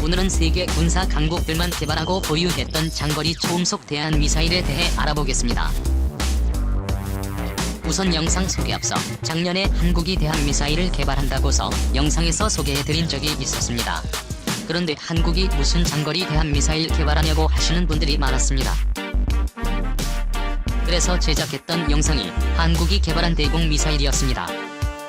오늘은 세계 군사 강국들만 개발하고 보유했던 장거리 초음속 대한 미사일에 대해 알아보겠습니다. 우선 영상 소개 앞서 작년에 한국이 대한 미사일을 개발한다고서 영상에서 소개해드린 적이 있었습니다. 그런데 한국이 무슨 장거리 대한 미사일 개발하냐고 하시는 분들이 많았습니다. 그래서 제작했던 영상이 한국이 개발한 대공 미사일이었습니다.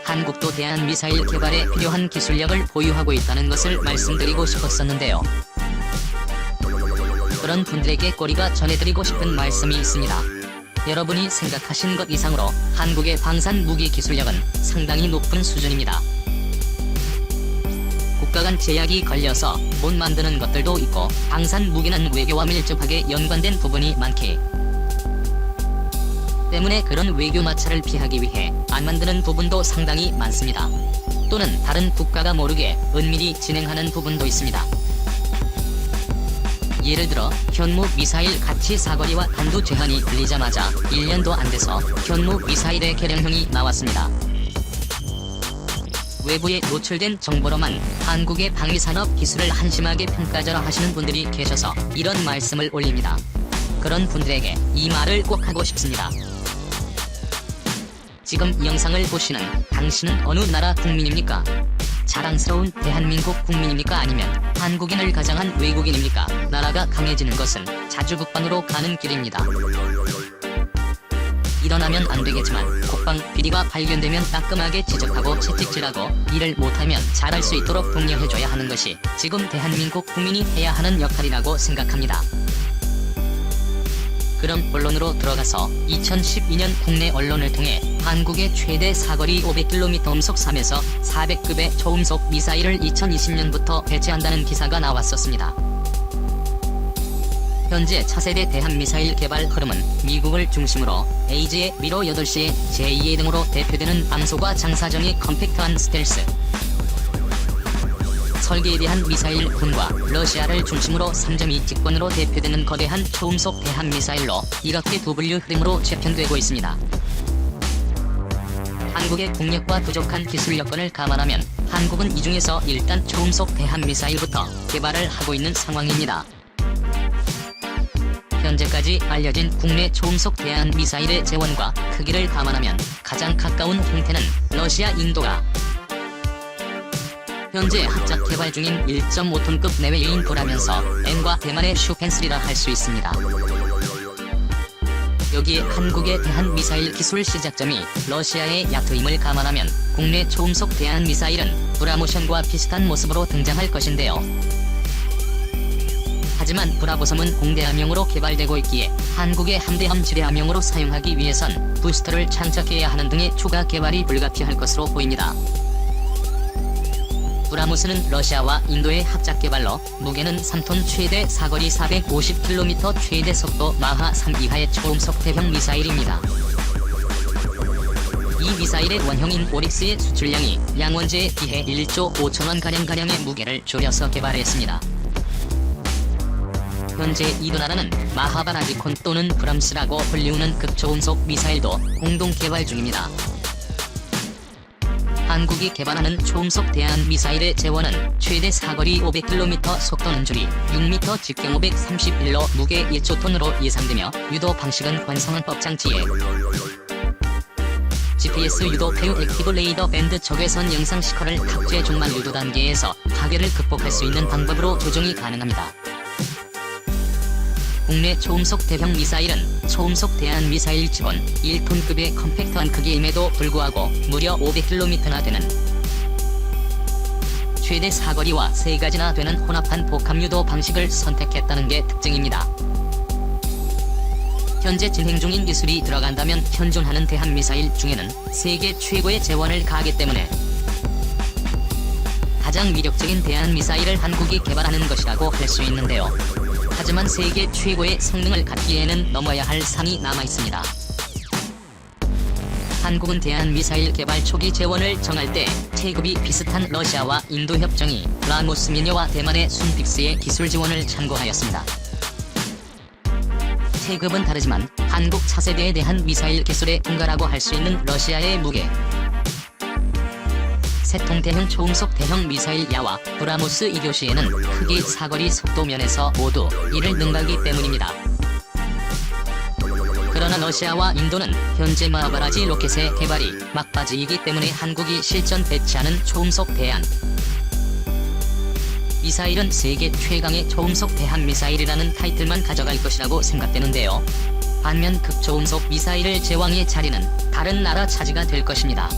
한국도 대한 미사일 개발에 필요한 기술력을 보유하고 있다는 것을 말씀드리고 싶었었는데요. 그런 분들에게 꼬리가 전해드리고 싶은 말씀이 있습니다. 여러분이 생각하신 것 이상으로 한국의 방산 무기 기술력은 상당히 높은 수준입니다. 국가 간 제약이 걸려서 못 만드는 것들도 있고, 방산 무기는 외교와 밀접하게 연관된 부분이 많기 때문에 그런 외교 마찰을 피하기 위해 안 만드는 부분도 상당히 많습니다. 또는 다른 국가가 모르게 은밀히 진행하는 부분도 있습니다. 예를 들어 현무 미사일 가치 사거리와 단도 제한이 들리자마자 1년도 안 돼서 현무 미사일의 개량형이 나왔습니다. 외부에 노출된 정보로만 한국의 방위산업 기술을 한심하게 평가절하 하시는 분들이 계셔서 이런 말씀을 올립니다. 그런 분들에게 이 말을 꼭 하고 싶습니다. 지금 이 영상을 보시는 당신은 어느 나라 국민입니까? 자랑스러운 대한민국 국민입니까? 아니면 한국인을 가장한 외국인입니까? 나라가 강해지는 것은 자주국방으로 가는 길입니다. 일어나면 안 되겠지만 국방 비리가 발견되면 따끔하게 지적하고 채찍질하고, 일을 못하면 잘할 수 있도록 독려해줘야 하는 것이 지금 대한민국 국민이 해야 하는 역할이라고 생각합니다. 그럼 본론으로 들어가서 2012년 국내 언론을 통해 한국의 최대 사거리 500km 음속 3에서 400급의 초음속 미사일을 2020년부터 배치한다는 기사가 나왔었습니다. 현재 차세대 대한미사일 개발 흐름은 미국을 중심으로 에이즈의 미로 8시의 제2의 등으로 대표되는 암소과 장사정의 컴팩트한 스텔스 설계에 대한 미사일군과 러시아를 중심으로 3.2 직권으로 대표되는 거대한 초음속 대한미사일로 이렇게 두 분류 흐름으로 재편되고 있습니다. 한국의 국력과 부족한 기술 여건을 감안하면 한국은 이 중에서 일단 초음속 대한미사일부터 개발을 하고 있는 상황입니다. 현재까지 알려진 국내 초음속 대한미사일의 재원과 크기를 감안하면 가장 가까운 형태는 러시아, 인도가 현재 합작 개발 중인 1.5톤급 내외인 도라면서 N과 대만의 슈펜슬이라 할 수 있습니다. 여기에 한국의 대한미사일 기술 시작점이 러시아의 야트임을 감안하면 국내 초음속 대한미사일은 브라모션과 비슷한 모습으로 등장할 것인데요. 하지만 브라보섬은 공대함용으로 개발되고 있기에 한국의 함대함 지뢰함용으로 사용하기 위해선 부스터를 장착해야 하는 등의 추가 개발이 불가피할 것으로 보입니다. 브라모스는 러시아와 인도의 합작 개발로 무게는 3톤, 최대 사거리 450km, 최대 속도 마하 3 이하의 초음속 대형 미사일입니다. 이 미사일의 원형인 오릭스의 수출량이 양원제에 비해 1조 5천원가량의 무게를 줄여서 개발했습니다. 현재 이 두 나라는 마하바라지콘 또는 브람스라고 불리우는 극초음속 미사일도 공동 개발 중입니다. 한국이 개발하는 초음속 대한미사일의 재원은 최대 사거리 500km, 속도는 줄이 6m, 직경 531로 무게 1조 톤으로 예상되며 유도 방식은 관성항법 장치에 GPS 유도 폐유 액티브 레이더 밴드 적외선 영상 시커를 탑재 종말 유도 단계에서 파괴를 극복할 수 있는 방법으로 조정이 가능합니다. 국내 초음속 대형 미사일은 초음속 대한미사일 기본 1톤급의 컴팩트한 크기임에도 불구하고 무려 500km나 되는 최대 사거리와 3가지나 되는 혼합한 복합유도 방식을 선택했다는 게 특징입니다. 현재 진행 중인 기술이 들어간다면 현존하는 대한미사일 중에는 세계 최고의 재원을 가하기 때문에 가장 위력적인 대한미사일을 한국이 개발하는 것이라고 할 수 있는데요. 하지만 세계 최고의 성능을 갖기에는 넘어야 할 산이 남아있습니다. 한국은 대한미사일 개발 초기 재원을 정할 때 체급이 비슷한 러시아와 인도 협정이 라모스 미녀와 대만의 순픽스의 기술 지원을 참고하였습니다. 체급은 다르지만 한국 차세대에 대한 미사일 기술의 본가라고 할 수 있는 러시아의 무게 세통 대형 초음속 대형 미사일 야와 브라모스 2교 시에는 크기 사거리 속도 면에서 모두 이를 능가하기 때문입니다. 그러나 러시아와 인도는 현재 마바라지 로켓의 개발이 막바지이기 때문에 한국이 실전 배치하는 초음속 대한 미사일은 세계 최강의 초음속 대한 미사일이라는 타이틀만 가져갈 것이라고 생각되는데요. 반면 극초음속 미사일을 제왕의 자리는 다른 나라 차지가 될 것입니다.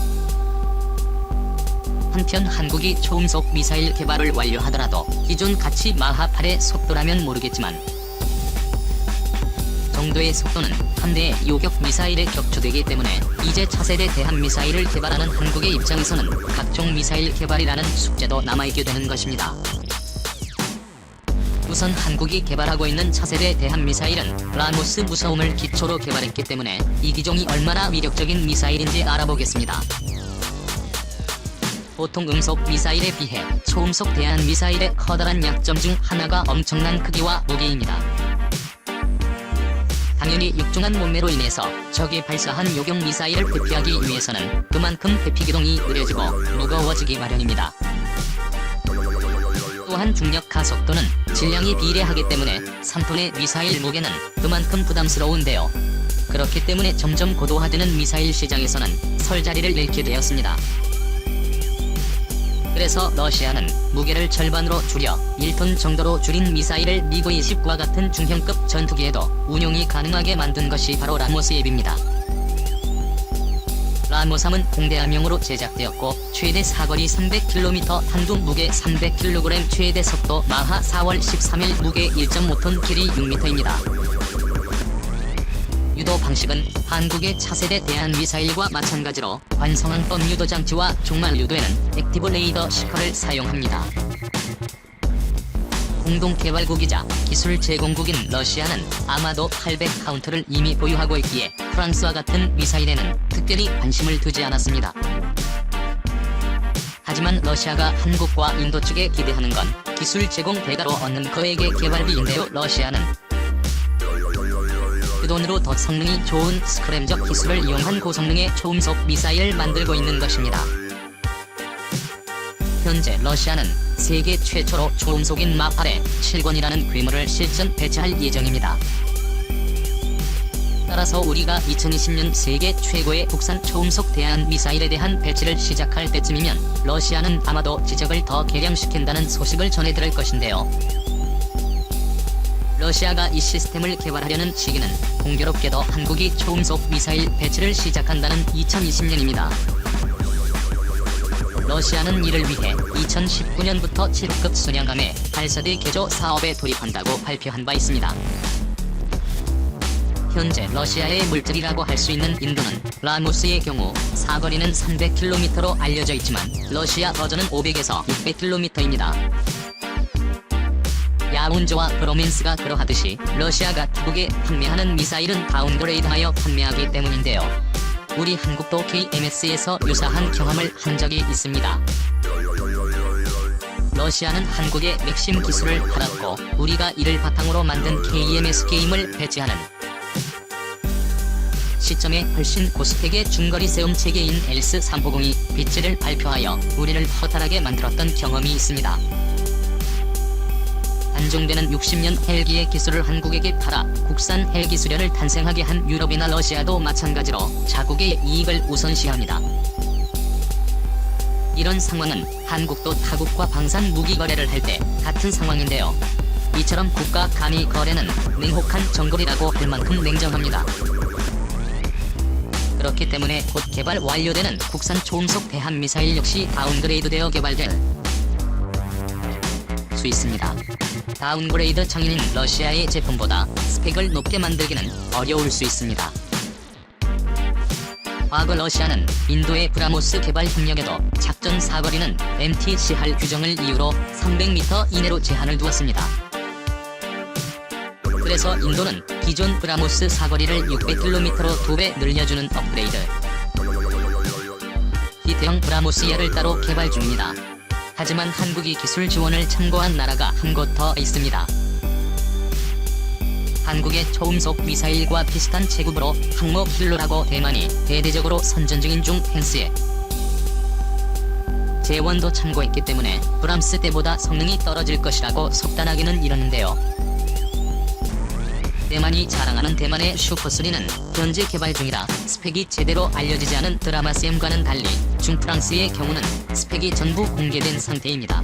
한편 한국이 초음속 미사일 개발을 완료하더라도 기존 가치 마하 8의 속도라면 모르겠지만 정도의 속도는 한 대의 요격 미사일에 격추되기 때문에 이제 차세대 대한 미사일을 개발하는 한국의 입장에서는 각종 미사일 개발이라는 숙제도 남아있게 되는 것입니다. 우선 한국이 개발하고 있는 차세대 대한 미사일은 라모스 무서움을 기초로 개발했기 때문에 이 기종이 얼마나 위력적인 미사일인지 알아보겠습니다. 보통 음속 미사일에 비해 초음속 대한 미사일의 커다란 약점 중 하나가 엄청난 크기와 무게입니다. 당연히 육중한 몸매로 인해서 적이 발사한 요격 미사일을 회피하기 위해서는 그만큼 회피 기동이 느려지고 무거워지기 마련입니다. 또한 중력 가속도는 질량이 비례하기 때문에 3톤의 미사일 무게는 그만큼 부담스러운데요. 그렇기 때문에 점점 고도화되는 미사일 시장에서는 설 자리를 잃게 되었습니다. 그래서 러시아는 무게를 절반으로 줄여 1톤 정도로 줄인 미사일을 미그 29와 같은 중형급 전투기에도 운용이 가능하게 만든 것이 바로 라모스 앱입니다. 라모3은 공대함용으로 제작되었고 최대 사거리 300km, 탄두 무게 300kg, 최대 속도 마하 4월 13일, 무게 1.5톤, 길이 6m입니다. 유도 방식은 한국의 차세대 대한 미사일과 마찬가지로 관성항법 유도 장치와 종말 유도에는 액티브 레이더 시커를 사용합니다. 공동 개발국이자 기술 제공국인 러시아는 아마도 800 카운트를 이미 보유하고 있기에 프랑스와 같은 미사일에는 특별히 관심을 두지 않았습니다. 하지만 러시아가 한국과 인도 측에 기대하는 건 기술 제공 대가로 얻는 거액의 개발비인데요. 러시아는 그 돈으로 더 성능이 좋은 스크램적 기술을 이용한 고성능의 초음속 미사일을 만들고 있는 것입니다. 현재 러시아는 세계 최초로 초음속인 마8의 7권이라는 괴물을 실전 배치할 예정입니다. 따라서 우리가 2020년 세계 최고의 국산 초음속 대한 미사일에 대한 배치를 시작할 때쯤이면 러시아는 아마도 지적을 더 개량시킨다는 소식을 전해들을 것인데요. 러시아가 이 시스템을 개발하려는 시기는 공교롭게도 한국이 초음속 미사일 배치를 시작한다는 2020년입니다. 러시아는 이를 위해 2019년부터 7호급 순양함의 발사대 개조 사업에 돌입한다고 발표한 바 있습니다. 현재 러시아의 물질이라고 할 수 있는 인도는 라모스의 경우 사거리는 300km로 알려져 있지만 러시아 버전은 500에서 600km입니다. 야운조와 브로민스가 그러하듯이 러시아가 타국에 판매하는 미사일은 다운그레이드하여 판매하기 때문인데요. 우리 한국도 KMS에서 유사한 경험을 한 적이 있습니다. 러시아는 한국의 맥심 기술을 팔았고 우리가 이를 바탕으로 만든 KMS 게임을 배치하는 시점에 훨씬 고스펙의 중거리 세움 체계인 LS-350이 빗질을 발표하여 우리를 허탈하게 만들었던 경험이 있습니다. 단종되는 60년 헬기의 기술을 한국에게 팔아 국산 헬기 수련을 탄생하게 한 유럽이나 러시아도 마찬가지로 자국의 이익을 우선시합니다. 이런 상황은 한국도 타국과 방산 무기 거래를 할 때 같은 상황인데요. 이처럼 국가 간의 거래는 냉혹한 정글이라고 할 만큼 냉정합니다. 그렇기 때문에 곧 개발 완료되는 국산 초음속 대한 미사일 역시 다운그레이드되어 개발될 수 있습니다. 다운그레이드 장인인 러시아의 제품보다 스펙을 높게 만들기는 어려울 수 있습니다. 과거 러시아는 인도의 브라모스 개발 협력에도 작전 사거리는 MTCR 규정을 이유로 300m 이내로 제한을 두었습니다. 그래서 인도는 기존 브라모스 사거리를 600km로 2배 늘려주는 업그레이드 D대형 브라모스야를 따로 개발 중입니다. 하지만 한국이 기술 지원을 참고한 나라가 한 곳 더 있습니다. 한국의 초음속 미사일과 비슷한 체급으로 항모 킬러라고 대만이 대대적으로 선전 중인 중 펜스의 재원도 참고했기 때문에 브람스 때보다 성능이 떨어질 것이라고 속단하기는 이러는데요. 대만이 자랑하는 대만의 슈퍼3는 현재 개발 중이라 스펙이 제대로 알려지지 않은 드라마CM과는 달리 중프랑스의 경우는 스펙이 전부 공개된 상태입니다.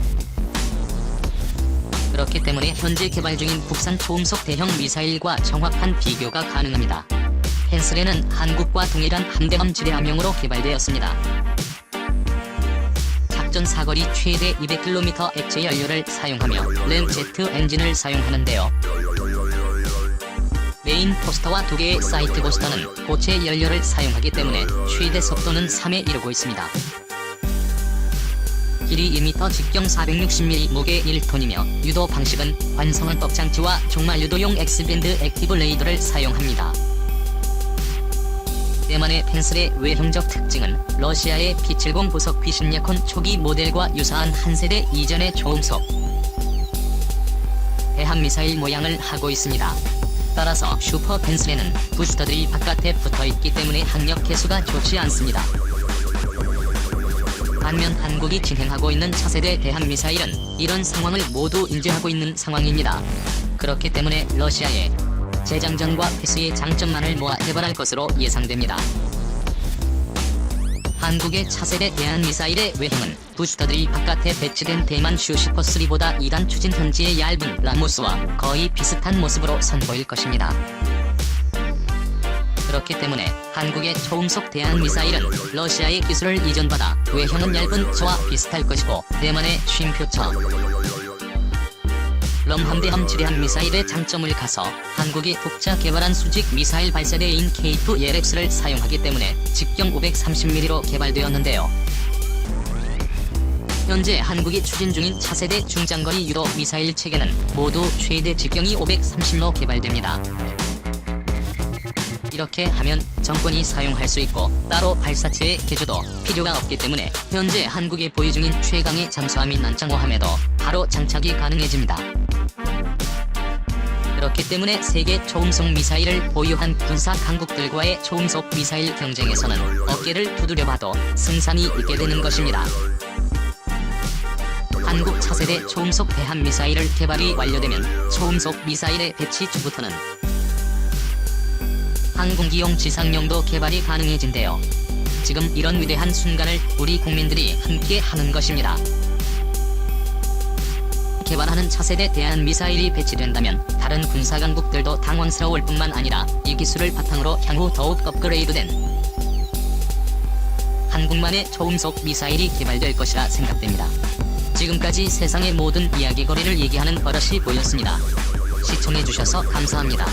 그렇기 때문에 현재 개발 중인 국산 초음속 대형 미사일과 정확한 비교가 가능합니다. 펜슬에는 한국과 동일한 함대함 지뢰함용으로 개발되었습니다. 작전 사거리 최대 200km 액체 연료를 사용하며 램제트 엔진을 사용하는데요. 메인 포스터와 2개의 사이드 포스터는 고체 연료를 사용하기 때문에 최대 속도는 3에 이르고 있습니다. 길이 2m, 직경 460mm, 무게 1톤이며 유도 방식은 완성헌법 장치와 종말 유도용 X밴드 액티브 레이더를 사용합니다. 대만의 펜슬의 외형적 특징은 러시아의 P-70 부속 P-16콘 초기 모델과 유사한 한 세대 이전의 초음속 대함미사일 모양을 하고 있습니다. 따라서 슈퍼 펜슬에는 부스터들이 바깥에 붙어있기 때문에 항력 개수가 좋지 않습니다. 반면 한국이 진행하고 있는 차세대 대함미사일은 이런 상황을 모두 인지하고 있는 상황입니다. 그렇기 때문에 러시아의 재장전과 폐수의 장점만을 모아 개발할 것으로 예상됩니다. 한국의 차세대 대한미사일의 외형은 부스터들이 바깥에 배치된 대만 슈퍼3보다 2단 추진 현지의 얇은 라모스와 거의 비슷한 모습으로 선보일 것입니다. 그렇기 때문에 한국의 초음속 대한미사일은 러시아의 기술을 이전받아 외형은 얇은 저와 비슷할 것이고 대만의 쉼표처 럼함대함 지뢰함 미사일의 장점을 가서 한국이 독자 개발한 수직 미사일 발사대인 K2LX를 사용하기 때문에 직경 530mm로 개발되었는데요. 현재 한국이 추진 중인 차세대 중장거리 유도 미사일 체계는 모두 최대 직경이 530로 개발됩니다. 이렇게 하면 정권이 사용할 수 있고 따로 발사체의 개조도 필요가 없기 때문에 현재 한국이 보유 중인 최강의 잠수함인 난장호함에도 바로 장착이 가능해집니다. 그렇기 때문에 세계 초음속 미사일을 보유한 군사 강국들과의 초음속 미사일 경쟁에서는 어깨를 두드려봐도 승산이 있게 되는 것입니다. 한국 차세대 초음속 대한미사일을 개발이 완료되면 초음속 미사일의 배치 주부터는 항공기용 지상용도 개발이 가능해진대요. 지금 이런 위대한 순간을 우리 국민들이 함께 하는 것입니다. 개발하는 차세대 대한미사일이 배치된다면 다른 군사강국들도 당황스러울 뿐만 아니라 이 기술을 바탕으로 향후 더욱 업그레이드된 한국만의 초음속 미사일이 개발될 것이라 생각됩니다. 지금까지 세상의 모든 이야기거리를 얘기하는 버릇이 보였습니다. 시청해주셔서 감사합니다.